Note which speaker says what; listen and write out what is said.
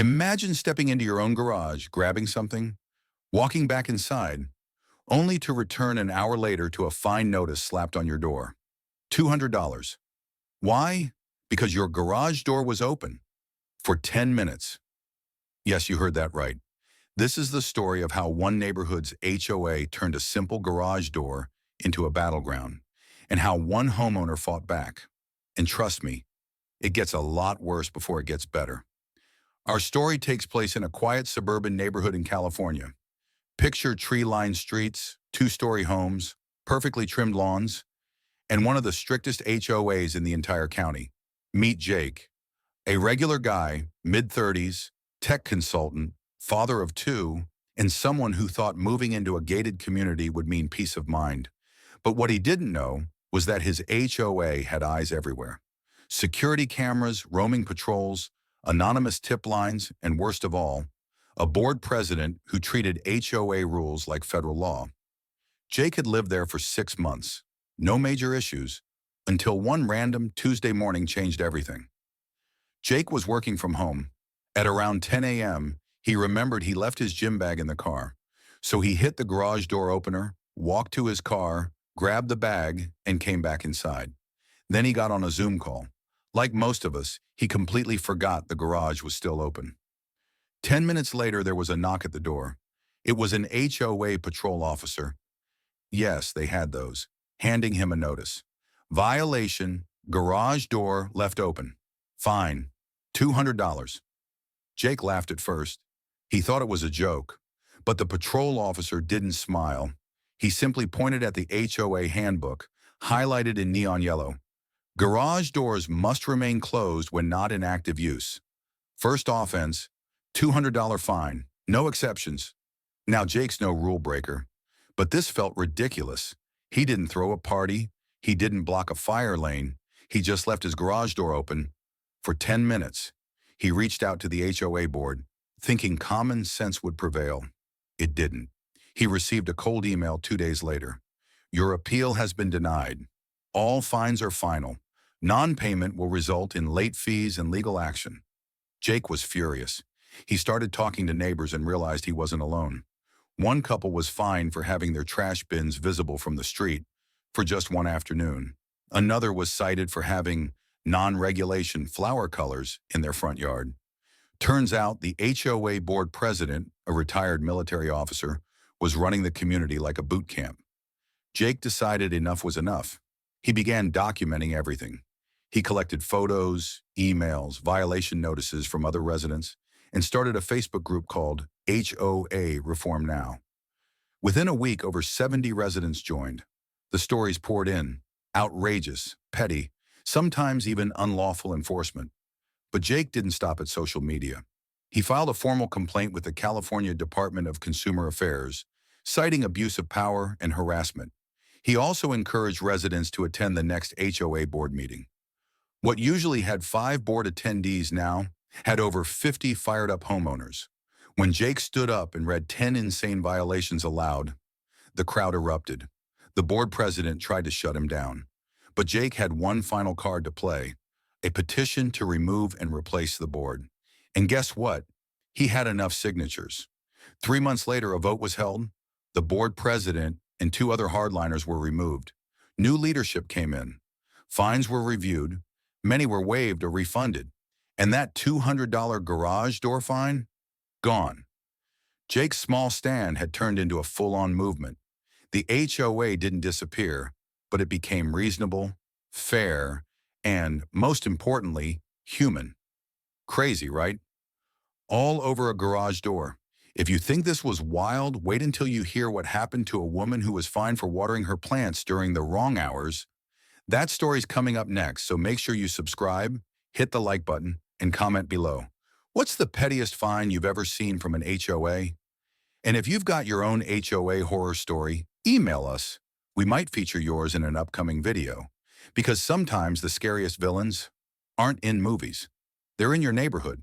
Speaker 1: Imagine stepping into your own garage, grabbing something, walking back inside, only to return an hour later to a fine notice slapped on your door. $200. Why? Because your garage door was open for 10 minutes. Yes, you heard that right. This is the story of how one neighborhood's HOA turned a simple garage door into a battleground, and how one homeowner fought back. And trust me, it gets a lot worse before it gets better. Our story takes place in a quiet suburban neighborhood in California. Picture tree-lined streets, two-story homes, perfectly trimmed lawns, and one of the strictest HOAs in the entire county. Meet Jake, a regular guy, mid-30s, tech consultant, father of two, and someone who thought moving into a gated community would mean peace of mind. But what he didn't know was that his HOA had eyes everywhere. Security cameras, roaming patrols, anonymous tip lines, and worst of all, a board president who treated HOA rules like federal law. Jake had lived there for 6 months, no major issues, until one random Tuesday morning changed everything. Jake was working from home. At around 10 a.m., he remembered he left his gym bag in the car. So he hit the garage door opener, walked to his car, grabbed the bag, and came back inside. Then he got on a Zoom call. Like most of us, he completely forgot the garage was still open. 10 minutes later, there was a knock at the door. It was an HOA patrol officer. Yes, they had those, handing him a notice. Violation, garage door left open. Fine, $200. Jake laughed at first. He thought it was a joke, but the patrol officer didn't smile. He simply pointed at the HOA handbook, highlighted in neon yellow. Garage doors must remain closed when not in active use. First offense, $200 fine, no exceptions. Now Jake's no rule breaker, but this felt ridiculous. He didn't throw a party. He didn't block a fire lane. He just left his garage door open for 10 minutes. He reached out to the HOA board, thinking common sense would prevail. It didn't. He received a cold email 2 days later. Your appeal has been denied. All fines are final. Non-payment will result in late fees and legal action. Jake was furious. He started talking to neighbors and realized he wasn't alone. One couple was fined for having their trash bins visible from the street for just one afternoon. Another was cited for having non-regulation flower colors in their front yard. Turns out the HOA board president, a retired military officer, was running the community like a boot camp. Jake decided enough was enough. He began documenting everything. He collected photos, emails, violation notices from other residents, and started a Facebook group called HOA Reform Now. Within a week, over 70 residents joined. The stories poured in, outrageous, petty, sometimes even unlawful enforcement. But Jake didn't stop at social media. He filed a formal complaint with the California Department of Consumer Affairs, citing abuse of power and harassment. He also encouraged residents to attend the next HOA board meeting. What usually had 5 board attendees now had over 50 fired-up homeowners. When Jake stood up and read 10 insane violations aloud, the crowd erupted. The board president tried to shut him down. But Jake had one final card to play, a petition to remove and replace the board. And guess what? He had enough signatures. 3 months later, a vote was held. The board president and 2 other hardliners were removed. New leadership came in. Fines were reviewed. Many were waived or refunded. And that $200 garage door fine? Gone. Jake's small stand had turned into a full-on movement. The HOA didn't disappear, but it became reasonable, fair, and, most importantly, human. Crazy, right? All over a garage door. If you think this was wild, wait until you hear what happened to a woman who was fined for watering her plants during the wrong hours. That story's coming up next, so make sure you subscribe, hit the like button, and comment below. What's the pettiest fine you've ever seen from an HOA? And if you've got your own HOA horror story, email us. We might feature yours in an upcoming video. Because sometimes the scariest villains aren't in movies. They're in your neighborhood.